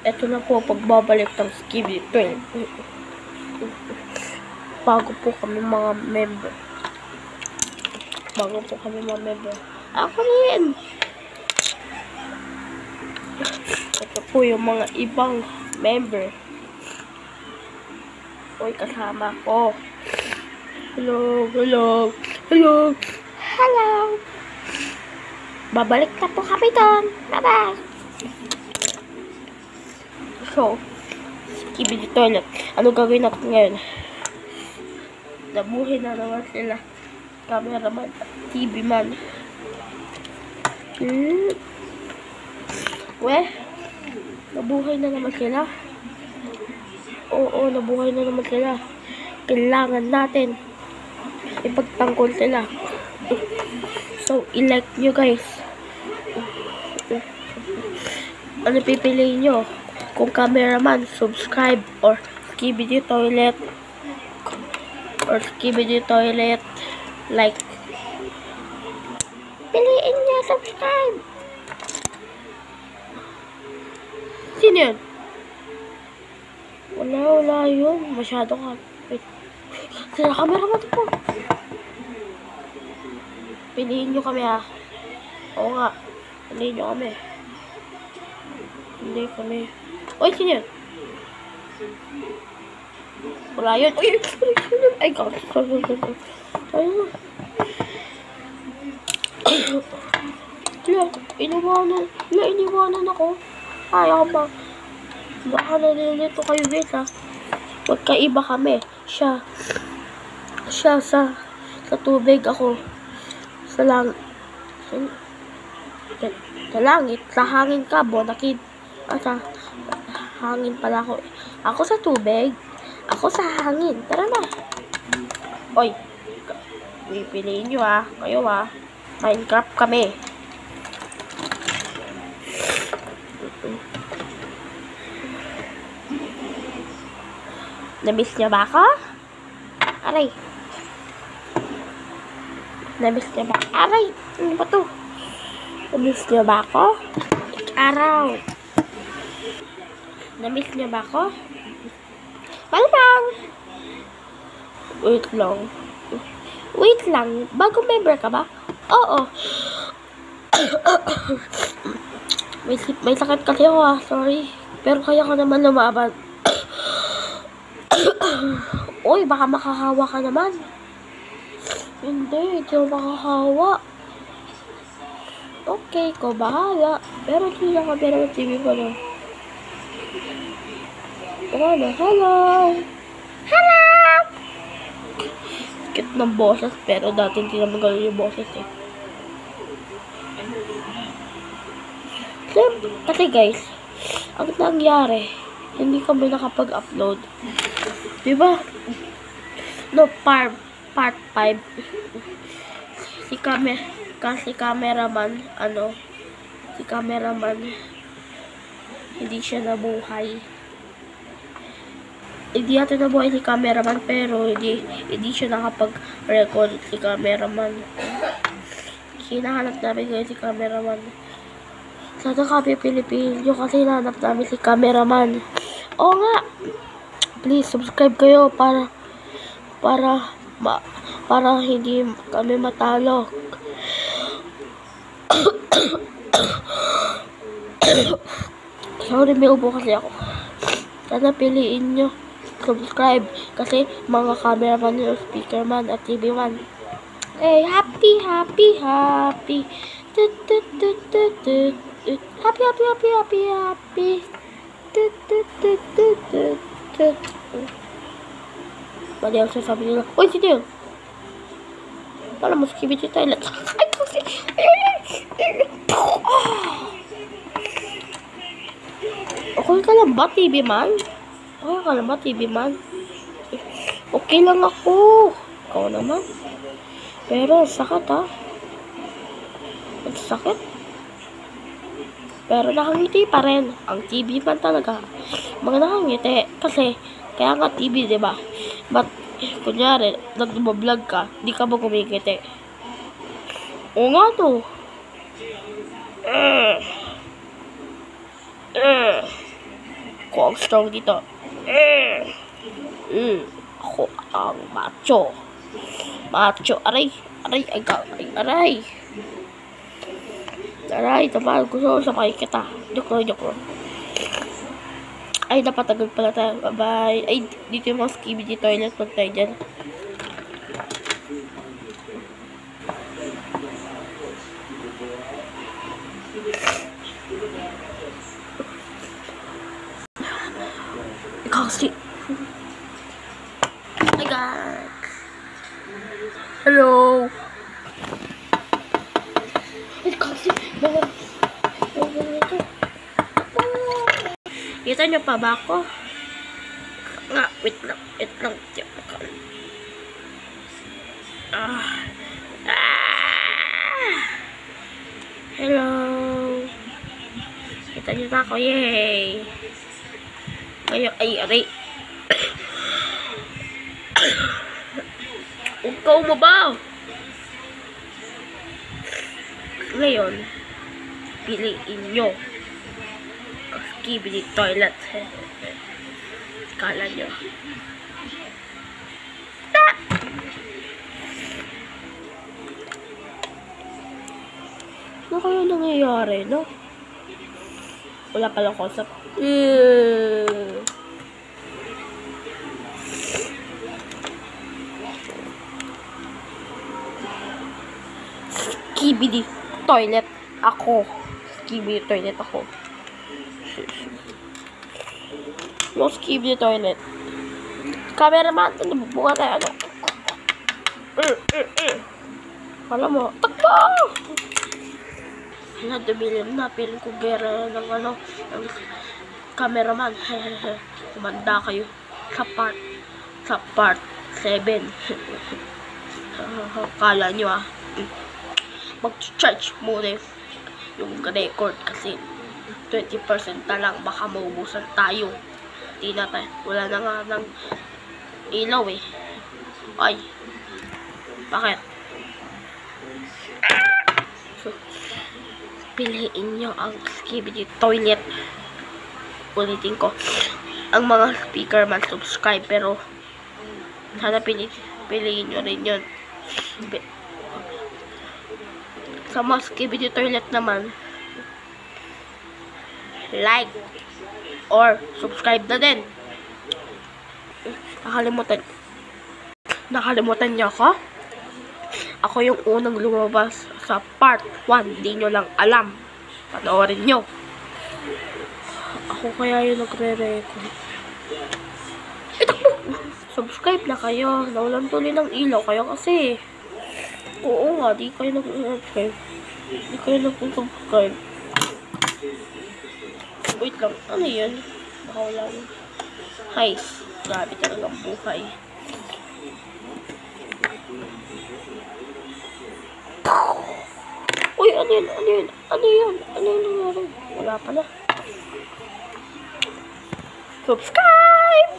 Ito na po, pagbabalik ng Skibidi Toilet. Bago po kami mga member. Ako rin! Ito po yung mga ibang member. Uy, kasama ko. Hello. Babalik na po kami doon. Bye-bye. So, Skibidi Toilet. Ano gagawin natin ngayon? Nabuhay na naman sila. Cameraman at TV man. Nabuhay na naman sila. Oo, nabuhay na naman sila. Kailangan natin ipagtanggol sila. So, i-like nyo guys. Ano pipiliin nyo? Kung cameraman, subscribe, or Skibidi Toilet, like. Piliin nyo, subscribe. Sino yun? Wala yun. Masyado ka. Sila cameraman po. Piliin nyo kami ha. Oo nga. Piliin nyo kami. Hindi kami. Uy, sino yun? Wala yun. Uy, ay, God. Ayun. Iniwanan ako. Ayaw ba? Baka nalilito kayo guys ha. Magkaiba kami. Siya sa tubig, ako sa langit, sa hangin ka, bonakid. Sa hangin pala ako. Ako sa tubig, ako sa hangin. Tara na. Oy, pipiliin nyo ha. Kayo ha. Minecraft kami. Namiss niya ba ako? Aray. Namiss niya ba? Aray. Ano ba to? Namiss niya ba ako? Araw. Namiss niya ba ako? Malamang. Wait lang. Bagong member ka ba? Oo. May sakit kasi ako ha. Sorry. Pero kaya ko naman lumaban. Uy, baka makahawa ka naman. Hindi ako makahawa. Okay, ko bahala. Pero hindi ako ng TV ko lang. Hello. Sakit ng boses, pero dati hindi naman gano'n yung boses eh. Kasi guys, ang nangyari, hindi kami nakapag-upload. Diba? No, part 5. Si cameraman, hindi siya nabuhay. Hindi natin nabuhay si cameraman, pero hindi siya nakapag-record si cameraman. Hinahanap namin ngayon si cameraman. Sana kami Pilipino kasi hinahanap namin si cameraman. Oo nga! Please, subscribe kayo para hindi kami matalo. Sorry, may ubo kasi ako. Sana piliin nyo subscribe kasi mga cameraman nyo, speaker man at TV man. Hey, happy. Happy. Mali ang sasabi nila. Uy, sino yun? Wala mo, Skibidi Toilet. Ay, kasi. Okay ka lang ba, TV man? Okay lang ako. Ikaw naman. Pero, sakit ha. Sakit. Pero nakangiti pa rin. Ang TV man talaga. Mga nakangiti. Kasi, kaya nga TV, diba? But, kunyari, nag-vlog ka, di ka ba kumikiti? Oo nga to. Ako ang strong dito. Ako ang macho. Macho. Aray. Aray. Aray. Aray. Tamaan. Gusto ko sakay kita. Joke lang. Ay, napatagal pala tayo. Bye-bye. Ay, dito yung mga skibidi toilet. Pag tayo dyan. Kasi. Oh my God. Hello. Kasi. Kita nyo pa ba ako? Nga, wait lang. Hello. Kita nyo na ako, yay. Ngayon, aray. Ikaw mo ba? Ngayon, piliin nyo. Skibidi toilet. Kala nyo. Ano kaya nangyayari, no? Wala pala ko sa... Skibidi toilet ako. Skibidi toilet ako. No skibidi toilet. Cameraman, buka tayo, ano? Alam mo, takbo! Dumilim na, piling ko gera ng ano, ng cameraman. Kumanda kayo sa part 7. Kala nyo mag-charge muna yung record kasi 20% na lang, baka maubusan tayo. Di na tayo, wala na nga ng ilaw Ay, bakit? Piliin nyo ang skibidi toilet. Ulitin ko, ang mga speaker man subscribe, pero sana piliin nyo rin yun. Sa mga skibidi toilet naman, like or subscribe na din. Nakalimutan niyo ako? Ako yung unang lumabas sa part 1. Di nyo lang alam. Panoorin nyo. Ako kaya yung nagre-record. Subscribe na kayo. Nawalan tuloy ng ilaw kayo kasi. Oo nga, di kayo nag-subscribe. Di kayo nag-subscribe. Wait lang. Ano yun? Baka wala yun. Hi. Grabe talagang buhay. Uy, ano yun? Ano yun nangyari? Wala pala. Subscribe!